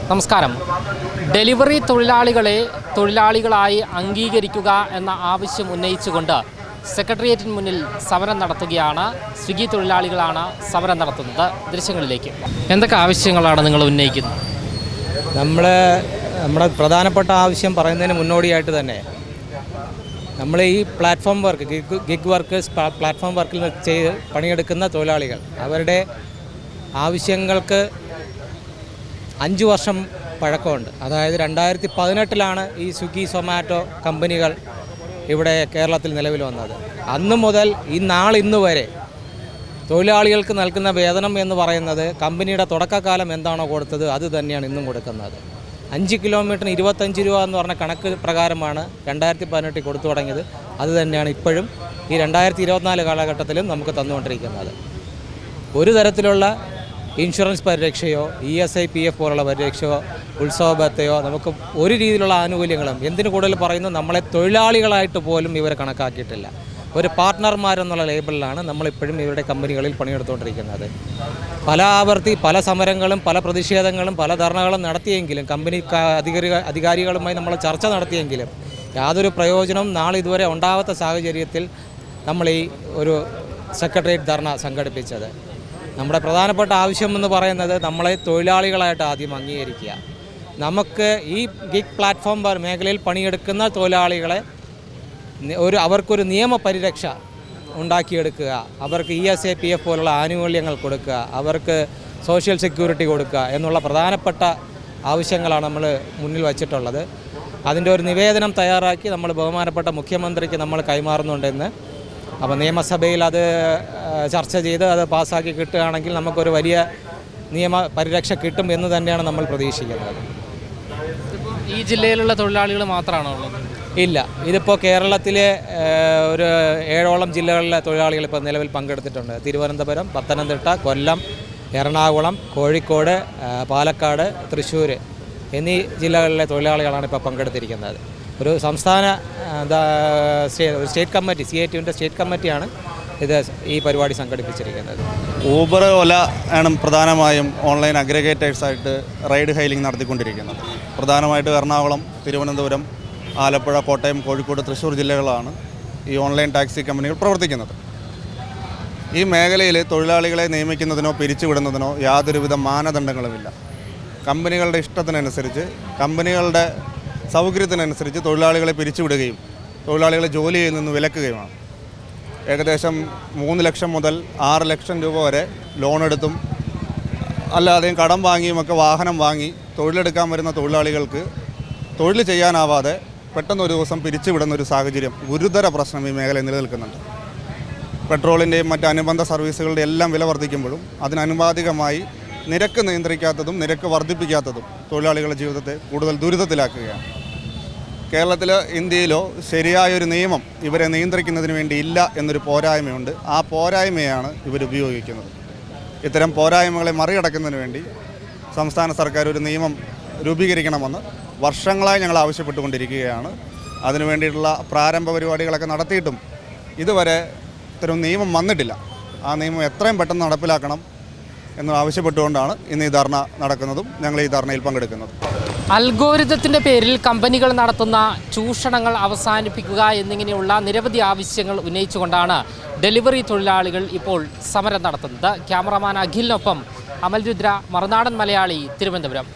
നമസ്കാരം. ഡെലിവറി തൊഴിലാളികളായി അംഗീകരിക്കുക എന്ന ആവശ്യം ഉന്നയിച്ചുകൊണ്ട് സെക്രട്ടേറിയറ്റിന് മുന്നിൽ സമരം നടത്തുകയാണ്. സ്വിഗ്ഗി തൊഴിലാളികളാണ് സമരം നടത്തുന്നത്. ദൃശ്യങ്ങളിലേക്ക്. എന്തൊക്കെ ആവശ്യങ്ങളാണ് നിങ്ങൾ ഉന്നയിക്കുന്നത്? നമ്മുടെ പ്രധാനപ്പെട്ട ആവശ്യം പറയുന്നതിന് മുന്നോടിയായിട്ട് തന്നെ നമ്മൾ ഈ platform work, gig workers, platform വർക്കിൽ പണിയെടുക്കുന്ന തൊഴിലാളികൾ, അവരുടെ ആവശ്യങ്ങൾക്ക് 5 വർഷം പഴക്കമുണ്ട്. അതായത് 2018 ഈ സ്വിഗ്ഗി സൊമാറ്റോ കമ്പനികൾ ഇവിടെ കേരളത്തിൽ നിലവിൽ വന്നത്. അന്ന് മുതൽ ഇന്ന് വരെ തൊഴിലാളികൾക്ക് നൽകുന്ന വേതനം എന്ന് പറയുന്നത് കമ്പനിയുടെ തുടക്കകാലം എന്താണോ കൊടുത്തത് അത് തന്നെയാണ് ഇന്നും കൊടുക്കുന്നത്. 5 കിലോമീറ്ററിന് 25 രൂപ എന്ന് പറഞ്ഞ കണക്ക് പ്രകാരമാണ് 2018 കൊടുത്തു തുടങ്ങിയത്. അത് തന്നെയാണ് ഇപ്പോഴും ഈ 2024 കാലഘട്ടത്തിലും നമുക്ക് തന്നുകൊണ്ടിരിക്കുന്നത്. ഒരു തരത്തിലുള്ള ഇൻഷുറൻസ് പരിരക്ഷയോ ESI PF പോലുള്ള പരിരക്ഷയോ ഉത്സവ ഭത്തയോ നമുക്ക് ഒരു രീതിയിലുള്ള ആനുകൂല്യങ്ങളും, എന്തിനു കൂടുതൽ പറയുന്നു, നമ്മളെ തൊഴിലാളികളായിട്ട് പോലും ഇവരെ കണക്കാക്കിയിട്ടില്ല. ഒരു പാർട്ട്ണർമാരെന്നുള്ള ലേബിളിലാണ് നമ്മളിപ്പോഴും ഇവരുടെ കമ്പനികളിൽ പണിയെടുത്തുകൊണ്ടിരിക്കുന്നത്. പല ആവർത്തി പല സമരങ്ങളും പല പ്രതിഷേധങ്ങളും പല ധർണകളും നടത്തിയെങ്കിലും, കമ്പനി അധികാരികളുമായി നമ്മൾ ചർച്ച നടത്തിയെങ്കിലും യാതൊരു പ്രയോജനവും നാളെ ഇതുവരെ ഉണ്ടാവാത്ത സാഹചര്യത്തിൽ നമ്മൾ ഈ ഒരു സെക്രട്ടേറിയറ്റ് ധർണ സംഘടിപ്പിച്ചത്. നമ്മുടെ പ്രധാനപ്പെട്ട ആവശ്യമെന്ന് പറയുന്നത് നമ്മളെ തൊഴിലാളികളായിട്ട് ആദ്യം അംഗീകരിക്കുക. നമുക്ക് ഈ ഗിഗ് പ്ലാറ്റ്ഫോം മേഖലയിൽ പണിയെടുക്കുന്ന തൊഴിലാളികളെ അവർക്കൊരു നിയമപരിരക്ഷ ഉണ്ടാക്കിയെടുക്കുക, അവർക്ക് ESI PF പോലുള്ള ആനുകൂല്യങ്ങൾ കൊടുക്കുക, അവർക്ക് സോഷ്യൽ സെക്യൂരിറ്റി കൊടുക്കുക എന്നുള്ള പ്രധാനപ്പെട്ട ആവശ്യങ്ങളാണ് നമ്മൾ മുന്നിൽ വച്ചിട്ടുള്ളത്. അതിൻ്റെ ഒരു നിവേദനം തയ്യാറാക്കി നമ്മൾ ബഹുമാനപ്പെട്ട മുഖ്യമന്ത്രിക്ക് നമ്മൾ കൈമാറുന്നുണ്ടെന്ന്. അപ്പോൾ നിയമസഭയിൽ അത് ചർച്ച ചെയ്ത് അത് പാസ്സാക്കി കിട്ടുകയാണെങ്കിൽ നമുക്കൊരു വലിയ നിയമ പരിരക്ഷ കിട്ടും എന്ന് തന്നെയാണ് നമ്മൾ പ്രതീക്ഷിക്കുന്നത്. ഈ ജില്ലയിലുള്ള തൊഴിലാളികൾ മാത്രമാണോ ഉള്ളത്? ഇല്ല, ഇതിപ്പോൾ കേരളത്തിലെ ഒരു 7ഓളം ജില്ലകളിലെ തൊഴിലാളികൾ ഇപ്പോൾ നിലവിൽ പങ്കെടുത്തിട്ടുണ്ട്. തിരുവനന്തപുരം, പത്തനംതിട്ട, കൊല്ലം, എറണാകുളം, കോഴിക്കോട്, പാലക്കാട്, തൃശ്ശൂർ എന്നീ ജില്ലകളിലെ തൊഴിലാളികളാണ് ഇപ്പോൾ പങ്കെടുത്തിരിക്കുന്നത്. ഒരു സംസ്ഥാന സ്റ്റേറ്റ് കമ്മിറ്റി, CITUവിൻ്റെ സ്റ്റേറ്റ് കമ്മിറ്റിയാണ് ഈ പരിപാടി സംഘടിപ്പിച്ചിരിക്കുന്നത്. ഊബർ, ഓല ആണ് പ്രധാനമായും ഓൺലൈൻ അഗ്രിഗേറ്റേഴ്സായിട്ട് റൈഡ് ഹൈലിംഗ് നടത്തിക്കൊണ്ടിരിക്കുന്നത്. പ്രധാനമായിട്ട് എറണാകുളം, തിരുവനന്തപുരം, ആലപ്പുഴ, കോട്ടയം, കോഴിക്കോട്, തൃശ്ശൂർ ജില്ലകളാണ് ഈ ഓൺലൈൻ ടാക്സി കമ്പനികൾ പ്രവർത്തിക്കുന്നത്. ഈ മേഖലയിൽ തൊഴിലാളികളെ നിയമിക്കുന്നതിനോ പിരിച്ചുവിടുന്നതിനോ യാതൊരുവിധ മാനദണ്ഡങ്ങളുമില്ല. കമ്പനികളുടെ ഇഷ്ടത്തിനനുസരിച്ച്, കമ്പനികളുടെ സൗകര്യത്തിനനുസരിച്ച് തൊഴിലാളികളെ പിരിച്ചുവിടുകയും തൊഴിലാളികളെ ജോലിയിൽ നിന്ന് വിലക്കുകയുമാണ്. ഏകദേശം 3 ലക്ഷം മുതൽ 6 ലക്ഷം രൂപ വരെ ലോണെടുത്തും അല്ലാതെയും കടം വാങ്ങിയുമൊക്കെ വാഹനം വാങ്ങി തൊഴിലെടുക്കാൻ വരുന്ന തൊഴിലാളികൾക്ക് തൊഴിൽ ചെയ്യാനാവാതെ പെട്ടെന്നൊരു ദിവസം പിരിച്ചുവിടുന്ന ഒരു സാഹചര്യം, ഗുരുതര പ്രശ്നം ഈ മേഖലയിൽ നിലനിൽക്കുന്നുണ്ട്. പെട്രോളിൻ്റെയും മറ്റ് അനുബന്ധ സർവീസുകളുടെ എല്ലാം വില വർദ്ധിക്കുമ്പോഴും അതിനനുപാതികമായി നിരക്ക് നിയന്ത്രിക്കാത്തതും നിരക്ക് വർദ്ധിപ്പിക്കാത്തതും തൊഴിലാളികളുടെ ജീവിതത്തെ കൂടുതൽ ദുരിതത്തിലാക്കുകയാണ്. കേരളത്തിലോ ഇന്ത്യയിലോ ശരിയായൊരു നിയമം ഇവരെ നിയന്ത്രിക്കുന്നതിന് വേണ്ടി ഇല്ല എന്നൊരു പോരായ്മയുണ്ട്. ആ പോരായ്മയാണ് ഇവരുപയോഗിക്കുന്നത്. ഇത്തരം പോരായ്മകളെ മറികടക്കുന്നതിന് വേണ്ടി സംസ്ഥാന സർക്കാർ ഒരു നിയമം രൂപീകരിക്കണമെന്ന് വർഷങ്ങളായി ഞങ്ങൾ ആവശ്യപ്പെട്ടുകൊണ്ടിരിക്കുകയാണ്. അതിനു വേണ്ടിയിട്ടുള്ള പ്രാരംഭ പരിപാടികളൊക്കെ നടത്തിയിട്ടും ഇതുവരെ ഇത്തരം നിയമം വന്നിട്ടില്ല. ആ നിയമം എത്രയും പെട്ടെന്ന് നടപ്പിലാക്കണം എന്ന് ആവശ്യപ്പെട്ടുകൊണ്ടാണ് ഇന്ന് ഈ ധർണ നടക്കുന്നതും ഞങ്ങൾ ഈ ധർണയിൽ പങ്കെടുക്കുന്നത്. അൽഗോരിതത്തിൻ്റെ പേരിൽ കമ്പനികൾ നടത്തുന്ന ചൂഷണങ്ങൾ അവസാനിപ്പിക്കുക എന്നിങ്ങനെയുള്ള നിരവധി ആവശ്യങ്ങൾ ഉന്നയിച്ചുകൊണ്ടാണ് ഡെലിവറി തൊഴിലാളികൾ ഇപ്പോൾ സമരം നടത്തുന്നത്. ക്യാമറമാൻ അഖിലിനൊപ്പം അമൽ രുദ്ര, മറുനാടൻ മലയാളി, തിരുവനന്തപുരം.